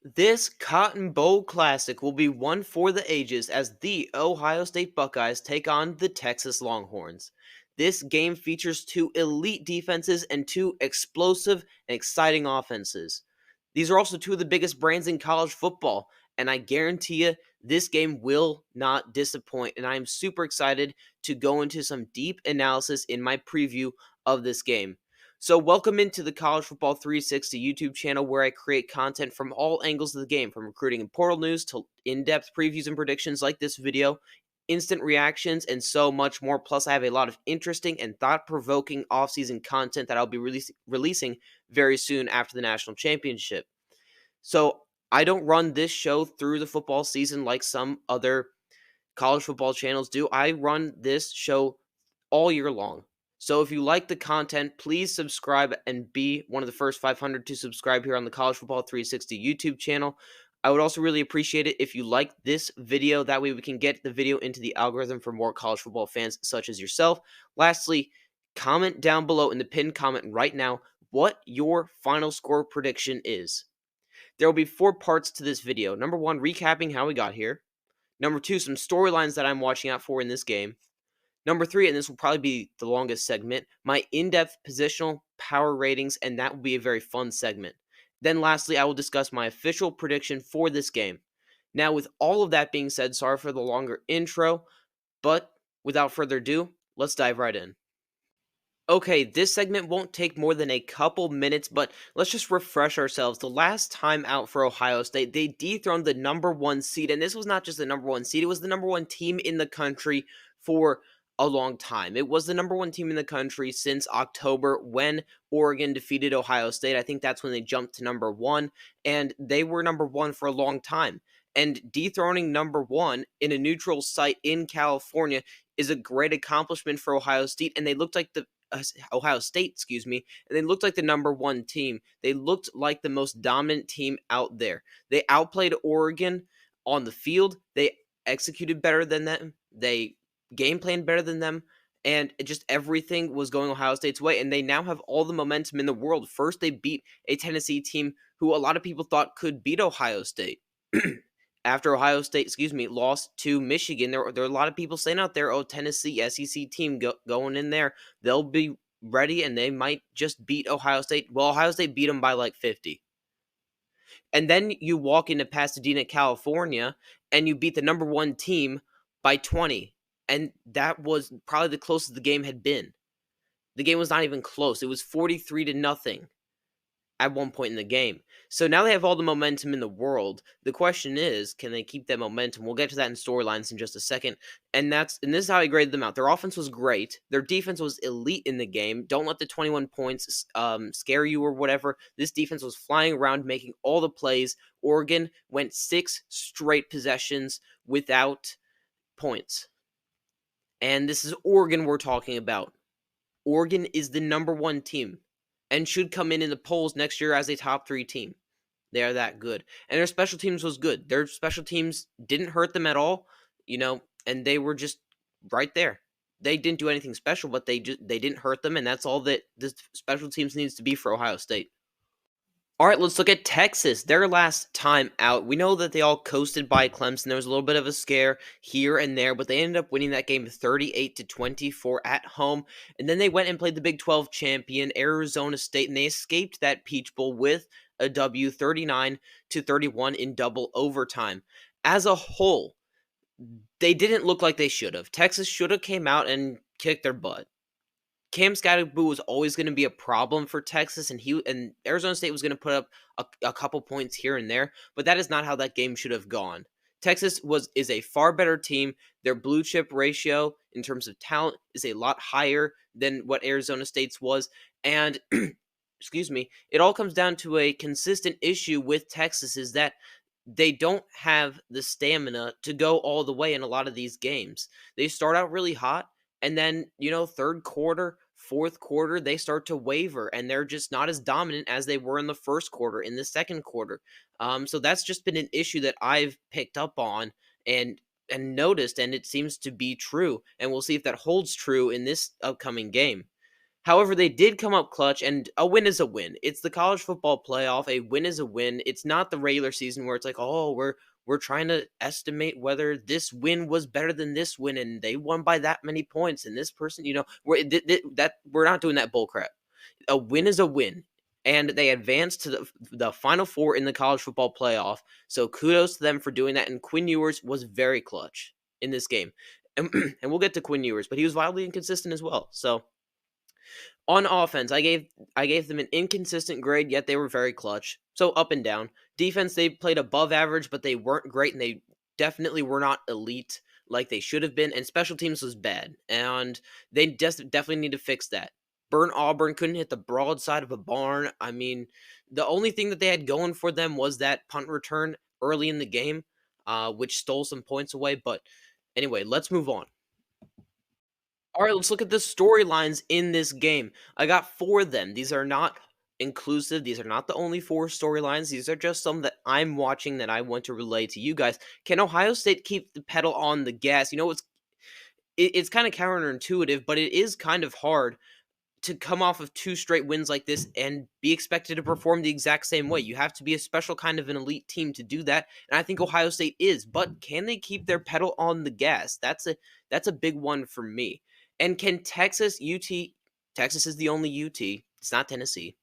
This Cotton Bowl Classic will be one for the ages as the Ohio State Buckeyes take on the Texas Longhorns. This game features two elite defenses and two explosive and exciting offenses. These are also two of the biggest brands in college football, and I guarantee you this game will not disappoint. And I am super excited to go into some deep analysis in my preview of this game. So, welcome into the College Football 360 YouTube channel where I create content from all angles of the game, from recruiting and portal news to in depth previews and predictions like this video, instant reactions, and so much more. Plus, I have a lot of interesting and thought provoking offseason content that I'll be releasing very soon after the national championship. So, I don't run this show through the football season like some other college football channels do. I run this show all year long. So if you like the content, please subscribe and be one of the first 500 to subscribe here on the College Football 360 YouTube channel. I would also really appreciate it if you like this video. That way we can get the video into the algorithm for more college football fans such as yourself. Lastly, comment down below in the pinned comment right now what your final score prediction is. There will be 4 parts to this video. Number 1, recapping how we got here. Number 2, some storylines that I'm watching out for in this game. Number 3, and this will probably be the longest segment, my in-depth positional power ratings, and that will be a very fun segment. Then lastly, I will discuss my official prediction for this game. Now, with all of that being said, sorry for the longer intro, but without further ado, let's dive right in. Okay, this segment won't take more than a couple minutes, but let's just refresh ourselves. The last time out for Ohio State, they dethroned the number 1 seed, and this was not just the number 1 seed, it was the number 1 team in the country for a long time. It was the number 1 team in the country since October when Oregon defeated Ohio State. I think that's when they jumped to number 1, and they were number 1 for a long time. And dethroning number 1 in a neutral site in California is a great accomplishment for Ohio State, and they looked like the Ohio State, excuse me, and they looked like the number 1 team. They looked like the most dominant team out there. They outplayed Oregon on the field. They executed better than them. They game planned better than them. And just everything was going Ohio State's way. And they now have all the momentum in the world. First, they beat a Tennessee team who a lot of people thought could beat Ohio State. After Ohio State, excuse me, lost to Michigan, there are a lot of people saying out there, oh, Tennessee, SEC team going in there. They'll be ready and they might just beat Ohio State. Well, Ohio State beat them by like 50. And then you walk into Pasadena, California, and you beat the number 1 team by 20. And that was probably the closest the game had been. The game was not even close. It was 43 to nothing at one point in the game. So now they have all the momentum in the world. The question is, can they keep that momentum? We'll get to that in storylines in just a second. And this is how I graded them out. Their offense was great. Their defense was elite in the game. Don't let the 21 points scare you or whatever. This defense was flying around, making all the plays. Oregon went 6 straight possessions without points. And this is Oregon we're talking about. Oregon is the number 1 team and should come in the polls next year as a top 3 team. They are that good. And their special teams was good. Their special teams didn't hurt them at all, and they were just right there. They didn't do anything special, but they didn't hurt them, and that's all that the special teams needs to be for Ohio State. All right, let's look at Texas. Their last time out, we know that they all coasted by Clemson. There was a little bit of a scare here and there, but they ended up winning that game 38-24 at home. And then they went and played the Big 12 champion, Arizona State, and they escaped that Peach Bowl with a W 39-31 in double overtime. As a whole, they didn't look like they should have. Texas should have came out and kicked their butt. Cam Skattebo was always going to be a problem for Texas, and Arizona State was going to put up a couple points here and there, but that is not how that game should have gone. Texas is a far better team. Their blue chip ratio in terms of talent is a lot higher than what Arizona State's was, and excuse me, it all comes down to a consistent issue with Texas is that they don't have the stamina to go all the way in a lot of these games. They start out really hot, and then, third quarter, fourth quarter, they start to waver and they're just not as dominant as they were in the first quarter, in the second quarter. So that's just been an issue that I've picked up on and noticed, and it seems to be true. And we'll see if that holds true in this upcoming game. However, they did come up clutch, and a win is a win. It's the college football playoff. A win is a win. It's not the regular season where it's like, oh, we're trying to estimate whether this win was better than this win, and they won by that many points, and this person, we're not doing that bull crap. A win is a win, and they advanced to the Final Four in the college football playoff. So kudos to them for doing that. And Quinn Ewers was very clutch in this game, and we'll get to Quinn Ewers, but he was wildly inconsistent as well. So on offense, I gave them an inconsistent grade, yet they were very clutch. So up and down. Defense, they played above average, but they weren't great, and they definitely were not elite like they should have been. And special teams was bad, and they definitely need to fix that. Burn Auburn couldn't hit the broadside of a barn. I mean, the only thing that they had going for them was that punt return early in the game, which stole some points away. But anyway, let's move on. All right, let's look at the storylines in this game. I got four of them. These are not inclusive. These are not the only four storylines. These are just some that I'm watching that I want to relay to you guys. Can Ohio State keep the pedal on the gas? It's kind of counterintuitive, but it is kind of hard to come off of two straight wins like this and be expected to perform the exact same way. You have to be a special kind of an elite team to do that, and I think Ohio State is. But can they keep their pedal on the gas? That's a big one for me. And can Texas UT? Texas is the only UT. It's not Tennessee.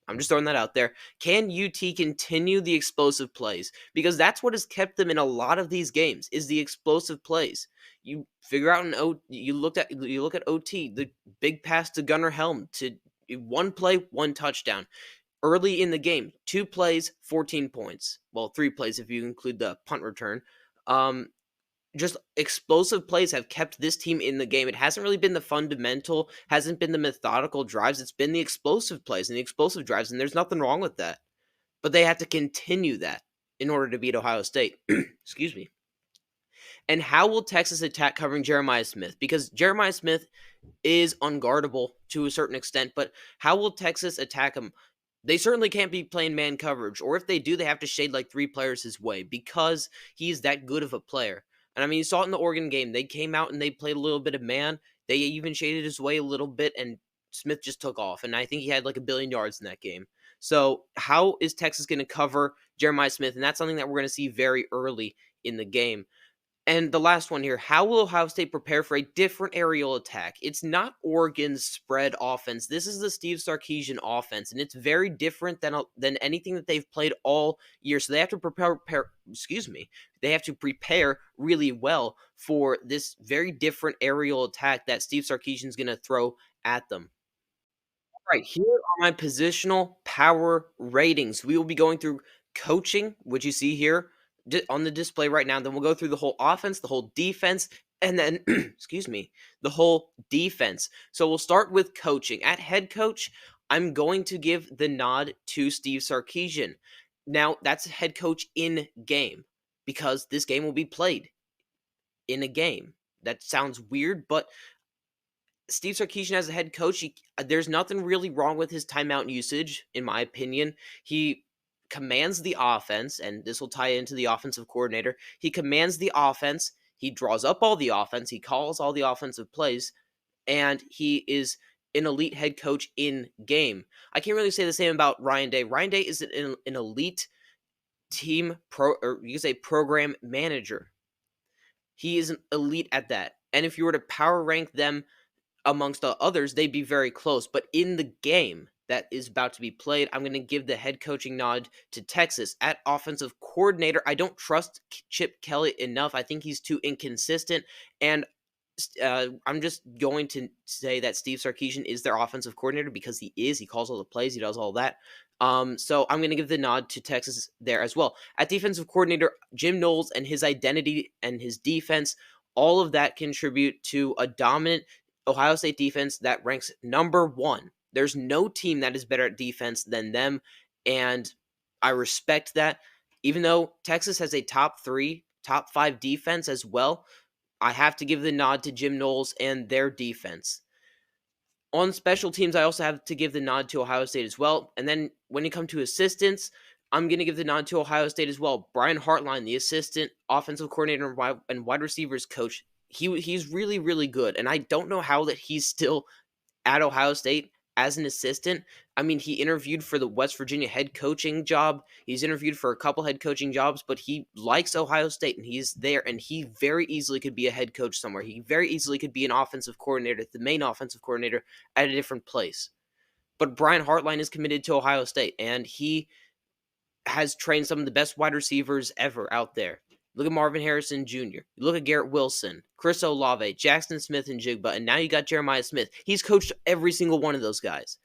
I'm just throwing that out there. Can UT continue the explosive plays? Because that's what has kept them in a lot of these games is the explosive plays. You figure out you look at OT, the big pass to Gunnar Helm to one play, one touchdown. Early in the game, 2 plays, 14 points. Well, 3 plays if you include the punt return. Just explosive plays have kept this team in the game. It hasn't really been the fundamental, hasn't been the methodical drives. It's been the explosive plays and the explosive drives, and there's nothing wrong with that. But they have to continue that in order to beat Ohio State. Excuse me. And how will Texas attack covering Jeremiah Smith? Because Jeremiah Smith is unguardable to a certain extent, but how will Texas attack him? They certainly can't be playing man coverage, or if they do, they have to shade like 3 players his way because he's that good of a player. And I mean, you saw it in the Oregon game. They came out and they played a little bit of man. They even shaded his way a little bit, and Smith just took off. And I think he had like 1 billion yards in that game. So, how is Texas going to cover Jeremiah Smith? And that's something that we're going to see very early in the game. And the last one here, how will Ohio State prepare for a different aerial attack? It's not Oregon's spread offense. This is the Steve Sarkisian offense, and it's very different than anything that they've played all year. So they have to they have to prepare really well for this very different aerial attack that Steve Sarkisian is going to throw at them. Right, here are my positional power ratings. We will be going through coaching, which you see here on the display right now. Then we'll go through the whole offense, the whole defense, and then, excuse me, the whole defense. So we'll start with coaching. At head coach, I'm going to give the nod to Steve Sarkisian. Now, that's head coach in game because this game will be played in a game. That sounds weird, but Steve Sarkisian as a head coach, there's nothing really wrong with his timeout usage, in my opinion. He commands the offense, and this will tie into the offensive coordinator. He commands the offense. He draws up all the offense. He calls all the offensive plays, and he is an elite head coach in game. I can't really say the same about Ryan Day. Ryan Day is an elite or you could say program manager. He is an elite at that. And if you were to power rank them amongst the others, they'd be very close. But in the game that is about to be played, I'm going to give the head coaching nod to Texas. At offensive coordinator, I don't trust Chip Kelly enough. I think he's too inconsistent. And I'm just going to say that Steve Sarkisian is their offensive coordinator because he is. He calls all the plays. He does all that. So I'm going to give the nod to Texas there as well. At defensive coordinator, Jim Knowles and his identity and his defense, all of that contribute to a dominant Ohio State defense that ranks number 1. There's no team that is better at defense than them, and I respect that. Even though Texas has a top 3, top 5 defense as well, I have to give the nod to Jim Knowles and their defense. On special teams, I also have to give the nod to Ohio State as well. And then when you come to assistants, I'm going to give the nod to Ohio State as well. Brian Hartline, the assistant offensive coordinator and wide receivers coach, he's really, really good. And I don't know how that he's still at Ohio State as an assistant. I mean, he interviewed for the West Virginia head coaching job. He's interviewed for a couple head coaching jobs, but he likes Ohio State and he's there, and he very easily could be a head coach somewhere. He very easily could be an offensive coordinator, the main offensive coordinator at a different place. But Brian Hartline is committed to Ohio State, and he has trained some of the best wide receivers ever out there. Look at Marvin Harrison Jr. Look at Garrett Wilson, Chris Olave, Jackson Smith, and Jigba, and now you got Jeremiah Smith. He's coached every single one of those guys.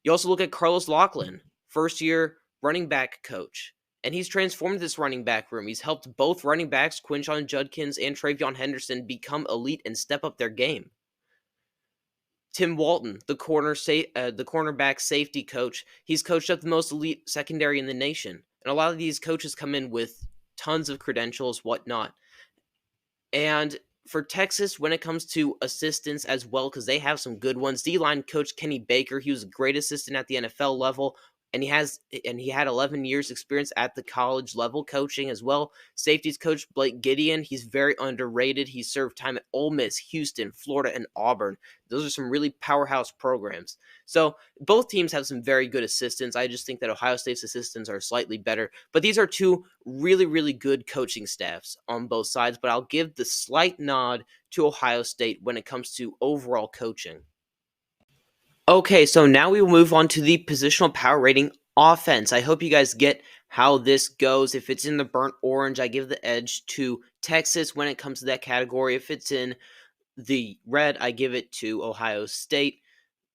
You also look at Carlos Locklin, first-year running back coach, and he's transformed this running back room. He's helped both running backs, Quinshon Judkins and Travion Henderson, become elite and step up their game. Tim Walton, the cornerback safety coach, he's coached up the most elite secondary in the nation. And a lot of these coaches come in with tons of credentials, whatnot. And for Texas, when it comes to assistants as well, because they have some good ones, D-line coach Kenny Baker, he was a great assistant at the NFL level, and he had 11 years experience at the college level coaching as well. Safeties coach Blake Gideon, he's very underrated. He served time at Ole Miss, Houston, Florida, and Auburn. Those are some really powerhouse programs. So both teams have some very good assistants. I just think that Ohio State's assistants are slightly better. But these are two really, really good coaching staffs on both sides. But I'll give the slight nod to Ohio State when it comes to overall coaching. Okay, so now we will move on to the positional power rating offense. I hope you guys get how this goes. If it's in the burnt orange, I give the edge to Texas when it comes to that category. If it's in the red, I give it to Ohio State.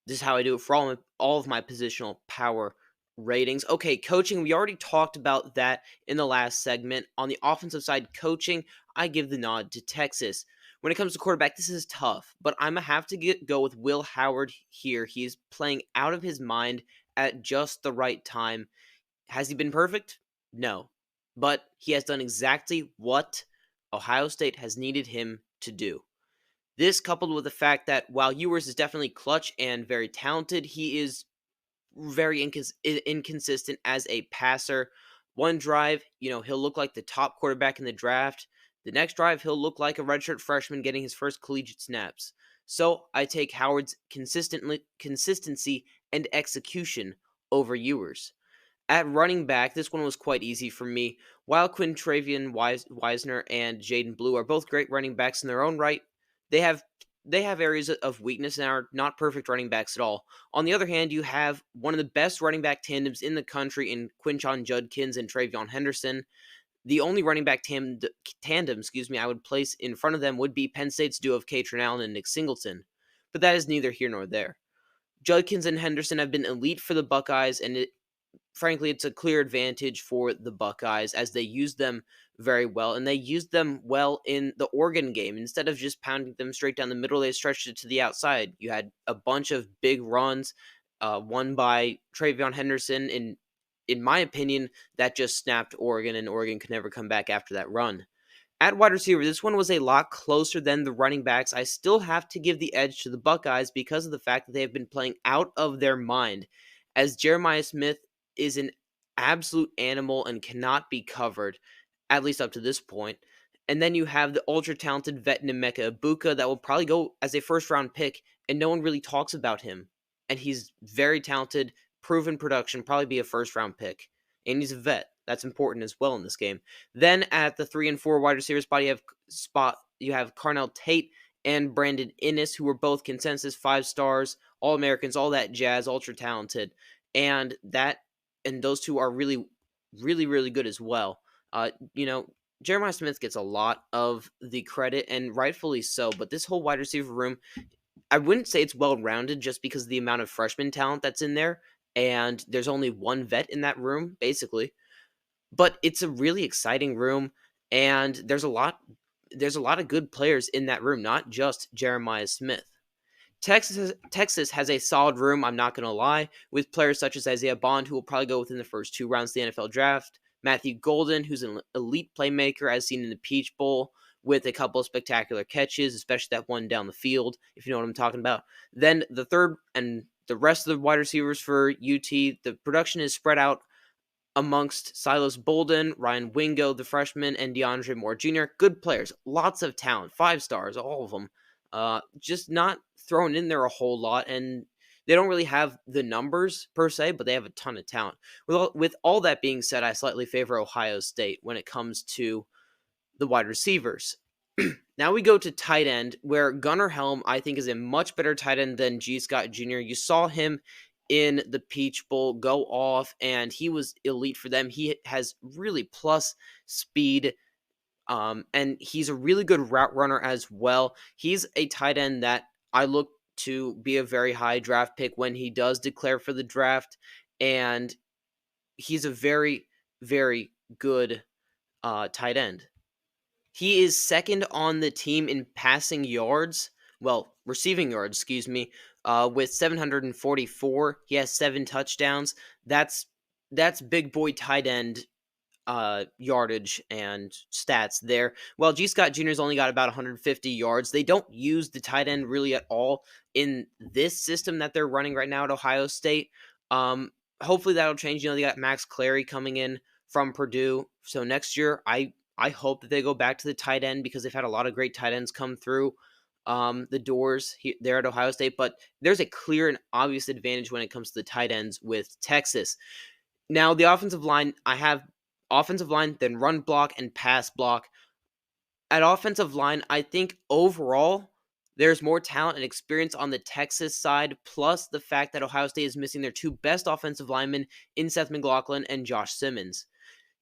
This is how I do it for all of my positional power ratings. Okay, coaching, we already talked about that in the last segment. On the offensive side, coaching, I give the nod to Texas. When it comes to quarterback, this is tough, but I'm going to have to go with Will Howard here. He's playing out of his mind at just the right time. Has he been perfect? No. But he has done exactly what Ohio State has needed him to do. This, coupled with the fact that while Ewers is definitely clutch and very talented, he is very inconsistent as a passer. One drive, he'll look like the top quarterback in the draft. The next drive, he'll look like a redshirt freshman getting his first collegiate snaps. So I take Howard's consistency and execution over Ewers. At running back, this one was quite easy for me. While Quintravian Wisner and Jaden Blue are both great running backs in their own right, they have areas of weakness and are not perfect running backs at all. On the other hand, you have one of the best running back tandems in the country in Quinshon Judkins and Travion Henderson. The only running back tandem, I would place in front of them would be Penn State's duo of Katron Allen and Nick Singleton. But that is neither here nor there. Judkins and Henderson have been elite for the Buckeyes, and frankly, it's a clear advantage for the Buckeyes as they use them very well, and they used them well in the Oregon game. Instead of just pounding them straight down the middle, they stretched it to the outside. You had a bunch of big runs, one by Travion Henderson. In my opinion, that just snapped Oregon, and Oregon could never come back after that run. At wide receiver, this one was a lot closer than the running backs. I still have to give the edge to the Buckeyes because of the fact that they have been playing out of their mind, as Jeremiah Smith is an absolute animal and cannot be covered, at least up to this point. And then you have the ultra-talented vet Emeka Egbuka that will probably go as a first-round pick, and no one really talks about him. And he's very talented, proven production, probably be a first-round pick. And he's a vet. That's important as well in this game. Then at the 3 and 4 wide receiver spot, you have Carnell Tate and Brandon Inniss, who were both consensus 5 stars, All-Americans, all that jazz, ultra-talented. And those two are really, really, really good as well. Jeremiah Smith gets a lot of the credit, and rightfully so, but this whole wide receiver room, I wouldn't say it's well-rounded just because of the amount of freshman talent that's in there, and there's only one vet in that room, basically. But it's a really exciting room, and there's a lot of good players in that room, not just Jeremiah Smith. Texas has a solid room, I'm not going to lie, with players such as Isaiah Bond, who will probably go within the first 2 rounds of the NFL draft, Matthew Golden, who's an elite playmaker as seen in the Peach Bowl, with a couple of spectacular catches, especially that one down the field, if you know what I'm talking about. Then the third and the rest of the wide receivers for UT, the production is spread out amongst Silas Bolden, Ryan Wingo, the freshman, and DeAndre Moore Jr. Good players, lots of talent, 5 stars, all of them. Just not thrown in there a whole lot, and they don't really have the numbers per se, but they have a ton of talent. With all that being said, I slightly favor Ohio State when it comes to the wide receivers. Now we go to tight end, where Gunnar Helm, I think, is a much better tight end than G. Scott Jr. You saw him in the Peach Bowl go off, and he was elite for them. He has really plus speed, and he's a really good route runner as well. He's a tight end that I look to be a very high draft pick when he does declare for the draft, and he's a very, very good tight end. He is second on the team in passing yards, well, receiving yards, excuse me, with 744. He has 7 touchdowns. That's big boy tight end yardage and stats there. Well, G. Scott Jr.'s only got about 150 yards. They don't use the tight end really at all in this system that they're running right now at Ohio State. Um, Hopefully that'll change. They got Max Clary coming in from Purdue. So next year, I hope that they go back to the tight end because they've had a lot of great tight ends come through the doors there at Ohio State. But there's a clear and obvious advantage when it comes to the tight ends with Texas. Now, the offensive line, I have offensive line, then run block and pass block. At offensive line, I think overall there's more talent and experience on the Texas side, plus the fact that Ohio State is missing their 2 best offensive linemen in Seth McLaughlin and Josh Simmons.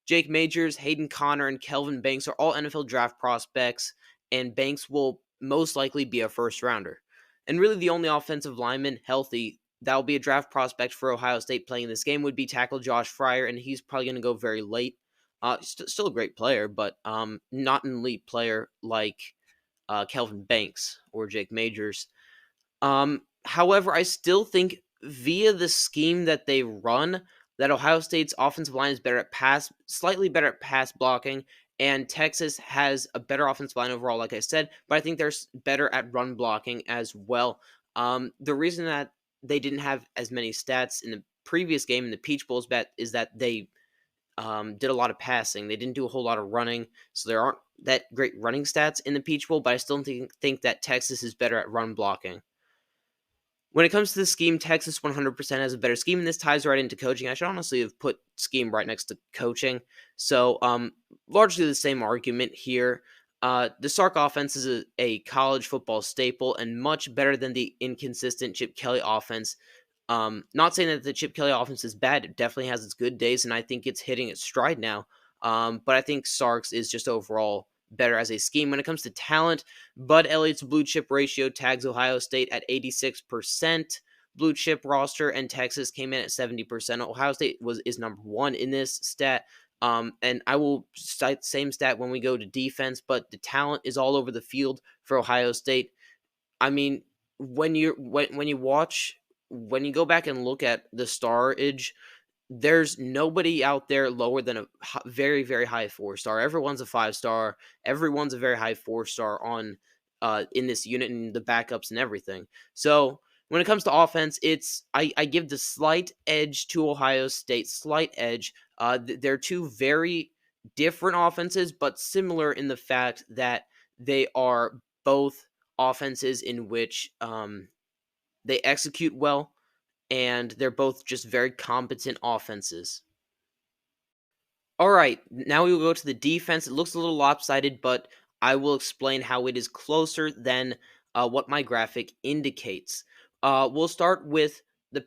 Jake Majors, Hayden Connor, and Kelvin Banks are all NFL draft prospects, and Banks will most likely be a first rounder. And really, the only offensive lineman healthy that will be a draft prospect for Ohio State playing in this game would be tackle Josh Fryer, and he's probably going to go very late. Still a great player, but not an elite player like Kelvin Banks or Jake Majors. However, I still think via the scheme that they run, that Ohio State's offensive line is slightly better at pass blocking, and Texas has a better offensive line overall, like I said, but I think they're better at run blocking as well. The reason that they didn't have as many stats in the previous game in the Peach Bowl's bet is that they did a lot of passing. They didn't do a whole lot of running, so there aren't that great running stats in the Peach Bowl, but I still think that Texas is better at run blocking. When it comes to the scheme, Texas 100% has a better scheme, and this ties right into coaching. I should honestly have put scheme right next to coaching. So, largely the same argument here. The Sark offense is a college football staple and much better than the inconsistent Chip Kelly offense. Not saying that the Chip Kelly offense is bad. It definitely has its good days, and I think it's hitting its stride now. But I think Sark's is just overall better as a scheme. When it comes to talent, Bud Elliott's blue chip ratio tags Ohio State at 86% blue chip roster, and Texas came in at 70%. Ohio State is number 1 in this stat. And I will cite the same stat when we go to defense, but the talent is all over the field for Ohio State. I mean, when you go back and look at the starage, there's nobody out there lower than a very, very high 4-star. Everyone's a 5-star. Everyone's a very high 4-star on in this unit, and the backups and everything. So when it comes to offense, I give the slight edge to Ohio State. Slight edge. They're 2 very different offenses, but similar in the fact that they are both offenses in which they execute well, and they're both just very competent offenses. All right, now we will go to the defense. It looks a little lopsided, but I will explain how it is closer than what my graphic indicates. We'll start with the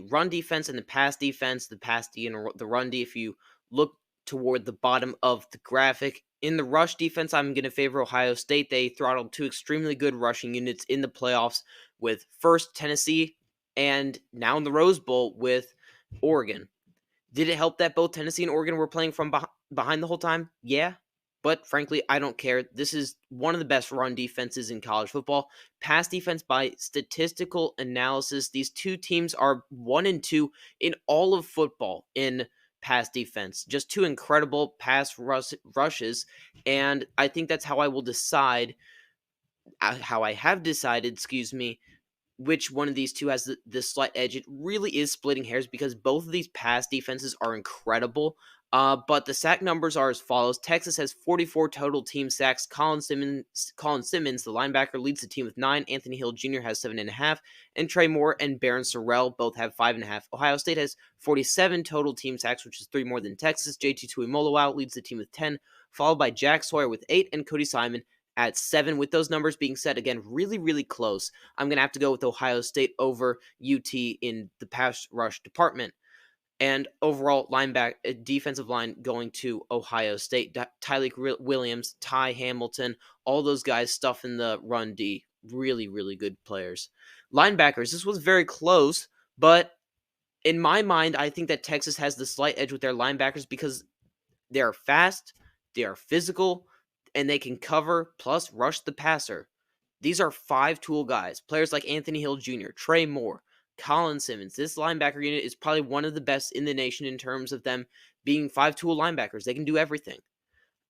run defense and the pass defense. The pass D and the run D. If you look toward the bottom of the graphic, in the rush defense, I'm going to favor Ohio State. They throttled 2 extremely good rushing units in the playoffs with first Tennessee and now in the Rose Bowl with Oregon. Did it help that both Tennessee and Oregon were playing from behind the whole time? Yeah. But frankly, I don't care. This is one of the best run defenses in college football. Pass defense, by statistical analysis, these 2 teams are 1 and 2 in all of football in pass defense. Just 2 incredible pass rushes. And I think that's how I will decide, how I have decided, which one of these 2 has the slight edge. It really is splitting hairs because both of these pass defenses are incredible. But the sack numbers are as follows. Texas has 44 total team sacks. Colin Simmons, the linebacker, leads the team with 9. Anthony Hill Jr. has 7.5. And Trey Moore and Barron Sorrell both have 5.5. Ohio State has 47 total team sacks, which is 3 more than Texas. JT Tuimoloau leads the team with 10, followed by Jack Sawyer with 8 and Cody Simon at 7. With those numbers being said, again, really, really close. I'm going to have to go with Ohio State over UT in the pass rush department. And overall defensive line going to Ohio State. Tyleik Williams, Ty Hamilton, all those guys stuff in the run D. Really, really good players. Linebackers, this was very close, but in my mind, I think that Texas has the slight edge with their linebackers because they are fast, they are physical, and they can cover plus rush the passer. These are 5-tool guys. Players like Anthony Hill Jr., Trey Moore, Colin Simmons. This linebacker unit is probably one of the best in the nation in terms of them being 5-tool linebackers. They can do everything.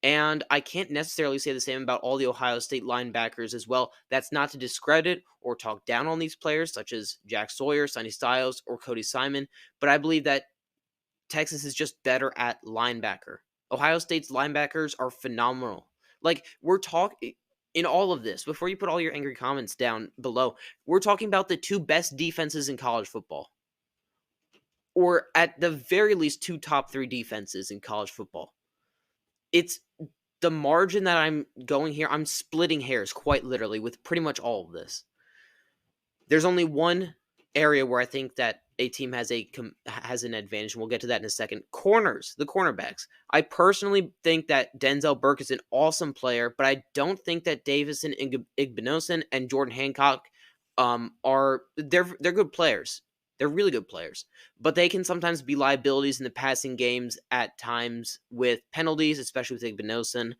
And I can't necessarily say the same about all the Ohio State linebackers as well. That's not to discredit or talk down on these players, such as Jack Sawyer, Sonny Styles, or Cody Simon. But I believe that Texas is just better at linebacker. Ohio State's linebackers are phenomenal. Like, we're talking in all of this, before you put all your angry comments down below, we're talking about the 2 best defenses in college football. Or at the very least, 2 top 3 defenses in college football. It's the margin that I'm going here. I'm splitting hairs quite literally with pretty much all of this. There's only one area where I think that a team has an advantage, and we'll get to that in a second. Corners, the cornerbacks. I personally think that Denzel Burke is an awesome player, but I don't think that Davison Igbinosun and Jordan Hancock they're good players. They're really good players, but they can sometimes be liabilities in the passing games at times with penalties, especially with Igbinosun.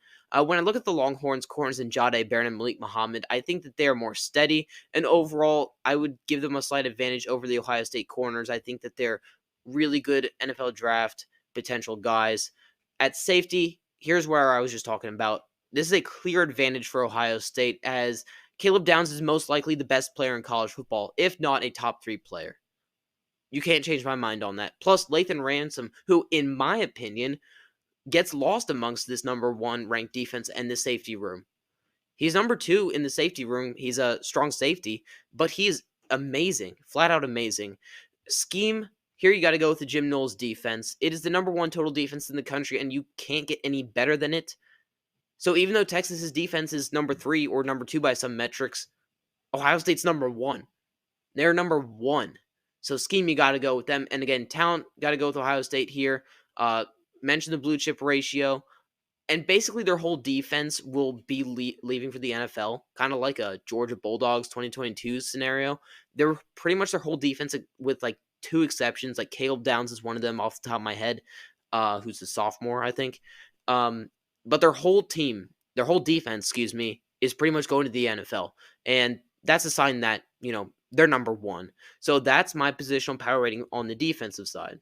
When I look at the Longhorns, corners in Jahdae Barron and Malik Muhammad, I think that they are more steady, and overall, I would give them a slight advantage over the Ohio State corners. I think that they're really good NFL draft potential guys. At safety, here's where I was just talking about. This is a clear advantage for Ohio State, as Caleb Downs is most likely the best player in college football, if not a top 3 player. You can't change my mind on that. Plus, Lathan Ransom, who, in my opinion, gets lost amongst this number 1 ranked defense and the safety room. He's number 2 in the safety room. He's a strong safety, but he is amazing, flat out amazing. Scheme, here you got to go with the Jim Knowles defense. It is the number 1 total defense in the country, and you can't get any better than it. So even though Texas's defense is number 3 or number 2 by some metrics, Ohio State's number 1. They're number 1. So scheme, you got to go with them. And again, talent, got to go with Ohio State here. Mention the blue chip ratio. And basically their whole defense will be leaving for the NFL, kind of like a Georgia Bulldogs 2022 scenario. They're pretty much their whole defense with like 2 exceptions. Like Caleb Downs is one of them off the top of my head, who's a sophomore, I think. But their whole defense, is pretty much going to the NFL. And that's a sign that, they're number 1. So that's my positional power rating on the defensive side.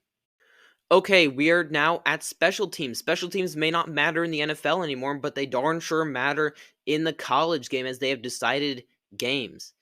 Okay, we are now at special teams. Special teams may not matter in the NFL anymore, but they darn sure matter in the college game as they have decided games.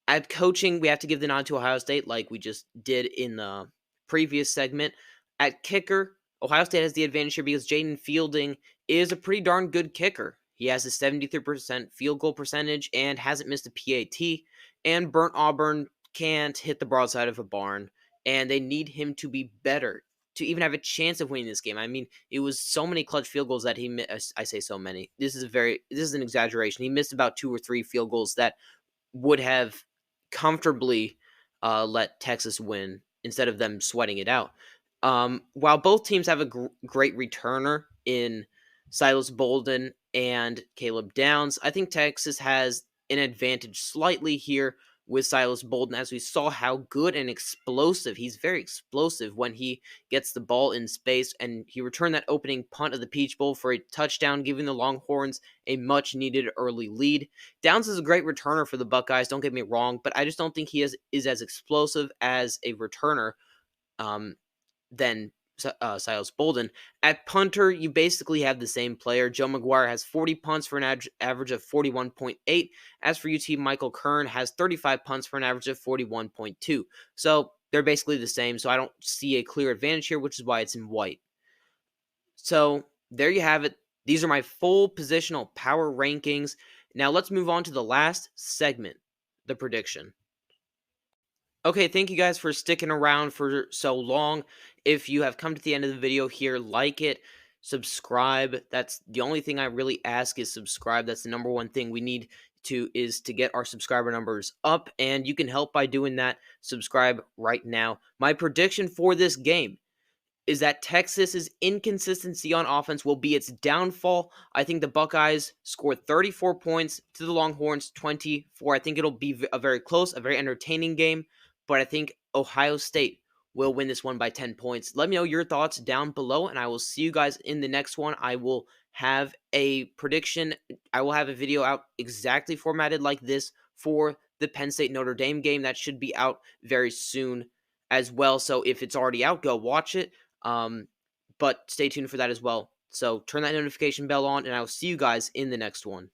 At coaching, we have to give the nod to Ohio State like we just did in the previous segment. At kicker, Ohio State has the advantage here because Jaden Fielding is a pretty darn good kicker. He has a 73% field goal percentage and hasn't missed a PAT. And Burnt Auburn can't hit the broadside of a barn, and they need him to be better to even have a chance of winning this game. I mean, it was so many clutch field goals that he missed. I say so many. This is an exaggeration. He missed about 2 or 3 field goals that would have comfortably let Texas win instead of them sweating it out. While both teams have a great returner in Silas Bolden and Caleb Downs, I think Texas has an advantage slightly here with Silas Bolden, as we saw how good and explosive. He's very explosive when he gets the ball in space, and he returned that opening punt of the Peach Bowl for a touchdown, giving the Longhorns a much-needed early lead. Downs is a great returner for the Buckeyes, don't get me wrong, but I just don't think he is as explosive as a returner than Silas Bolden. At punter, you basically have the same player. Joe McGuire has 40 punts for an average of 41.8. As for UT, Michael Kern has 35 punts for an average of 41.2. So they're basically the same, so I don't see a clear advantage here, which is why it's in white. So there you have it. These are my full positional power rankings. Now let's move on to the last segment, the prediction. Okay, thank you guys for sticking around for so long. If you have come to the end of the video here, like it, subscribe. That's the only thing I really ask is subscribe. That's the number one thing we need to get our subscriber numbers up, and you can help by doing that. Subscribe right now. My prediction for this game is that Texas's inconsistency on offense will be its downfall. I think the Buckeyes score 34 points to the Longhorns 24. I think it'll be a very close, a very entertaining game, but I think Ohio State will win this one by 10 points. Let me know your thoughts down below, and I will see you guys in the next one. I will have a prediction. I will have a video out exactly formatted like this for the Penn State Notre Dame game. That should be out very soon as well. So if it's already out, go watch it. But stay tuned for that as well. So turn that notification bell on, and I will see you guys in the next one.